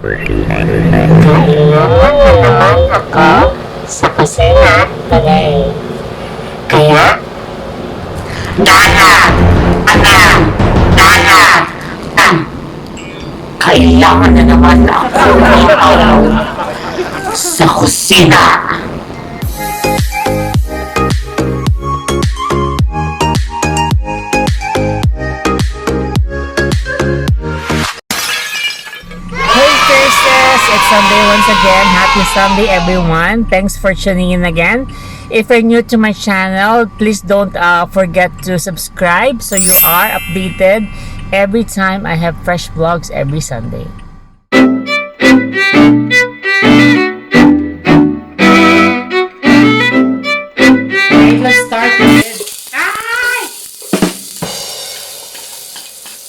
Kailangan na naman ako sa kusina today. Kaya, Dana! Anak! Dana! Kailangan na naman ako ng sa kusina. It's Sunday once again. Happy Sunday, everyone. Thanks for tuning in again. If you're new to my channel, please don't forget to subscribe so you are updated every time I have fresh vlogs every Sunday. Okay, let's start with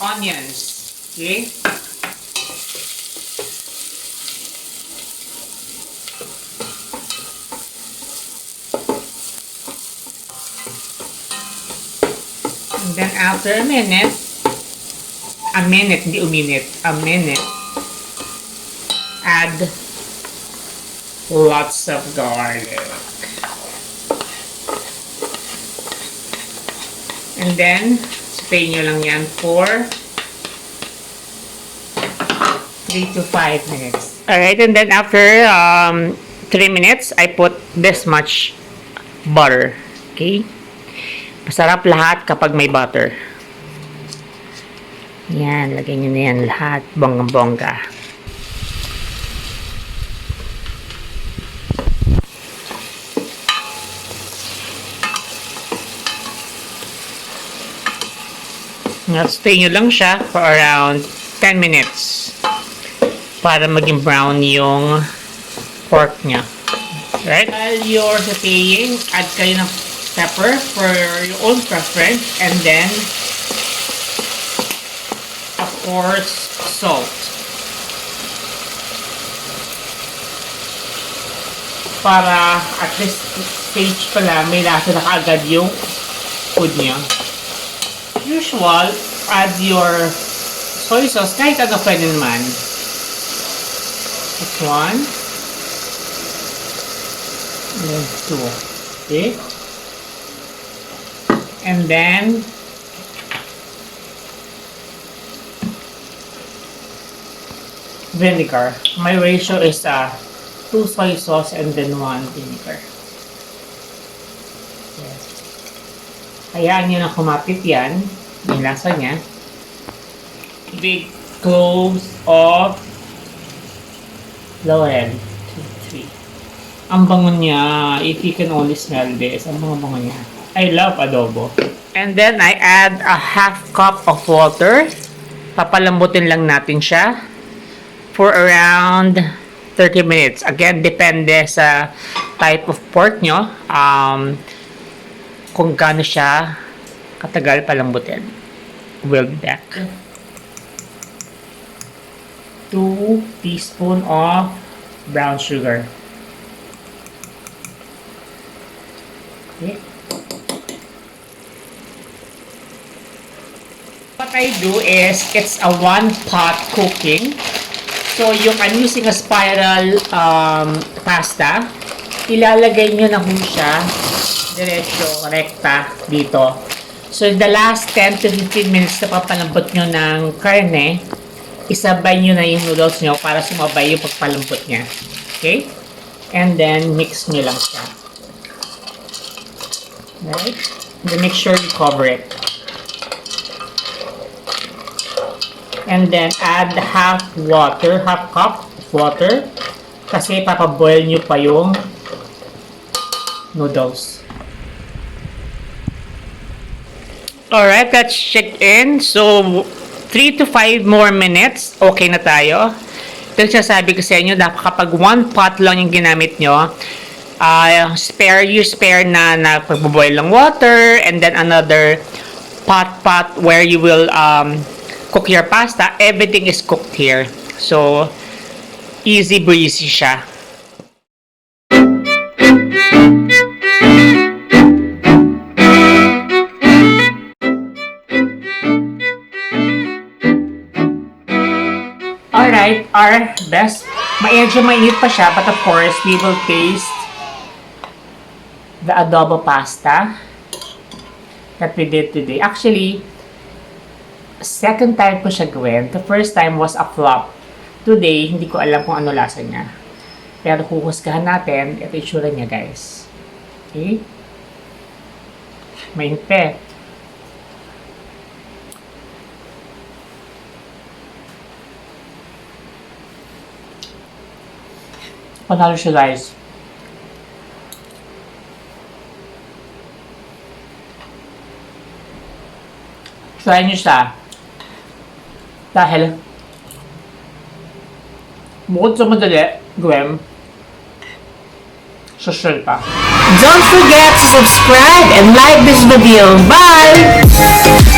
onions. Okay. And then after a minute, add lots of garlic. And then, spray nyo lang yan for 3 to 5 minutes. Alright, and then after 3 minutes, I put this much butter. Okay? Masarap lahat kapag may butter. Yan, lagay nyo na yan lahat. Bonggang-bongga. Stay nyo lang siya for around 10 minutes para maging brown yung pork nya. Right? While you're sauteing, add kayo ng pepper for your own preference, and then of course salt para at this stage pala may lasa na kaagad yung food niya. Usual, add your soy sauce, kahit ano pwede naman. This one and then 2. Okay. And then vinegar. My ratio is 2 soy sauce and then 1 vinegar. Yes. Hayaan nyo na kumapit yan. Yung lasa niya. Big cloves of Bldg. 2, 3. Ang bango niya. If you can only smell this. Ang bango niya. I love adobo. And then, I add a half cup of water. Papalambutin lang natin siya for around 30 minutes. Again, depende sa type of pork nyo. Kung gaano siya katagal palambutin. We'll be back. 2 teaspoons of brown sugar. Okay. What I do is, it's a 1-pot cooking. So, I'm using a spiral pasta. Ilalagay nyo na kung siya diretso, rekta dito. So, the last 10 to 15 minutes na papalambot nyo ng karne, isabay nyo na yung noodles nyo para sumabay yung pagpalambot niya. Okay? And then, mix nyo lang siya. Right? And then, make sure you cover it. And then, add half cup of water. Kasi papaboil nyo pa yung noodles. Alright, let's check in. So, 3 to 5 more minutes. Okay na tayo. Ito sasabi ko sa inyo, dapat kapag 1 pot lang yung ginamit nyo, spare na pagboboil ng water, and then another pot where you will cook your pasta. Everything is cooked here. So, easy breezy siya. Alright, our best. Medyo mainit pa siya, but of course, we will taste the adobo pasta that we did today. Actually, second time ko siya gawin. The first time was a flop. Today, hindi ko alam kung ano lasa niya. Pero huhusgahan natin, ito itsura niya, guys. Okay? Mainit pa eh. Panalo siya, guys. Try nyo siya. Dahil, bukod sa madali, gawin, social pa. Don't forget to subscribe and like this video. Bye!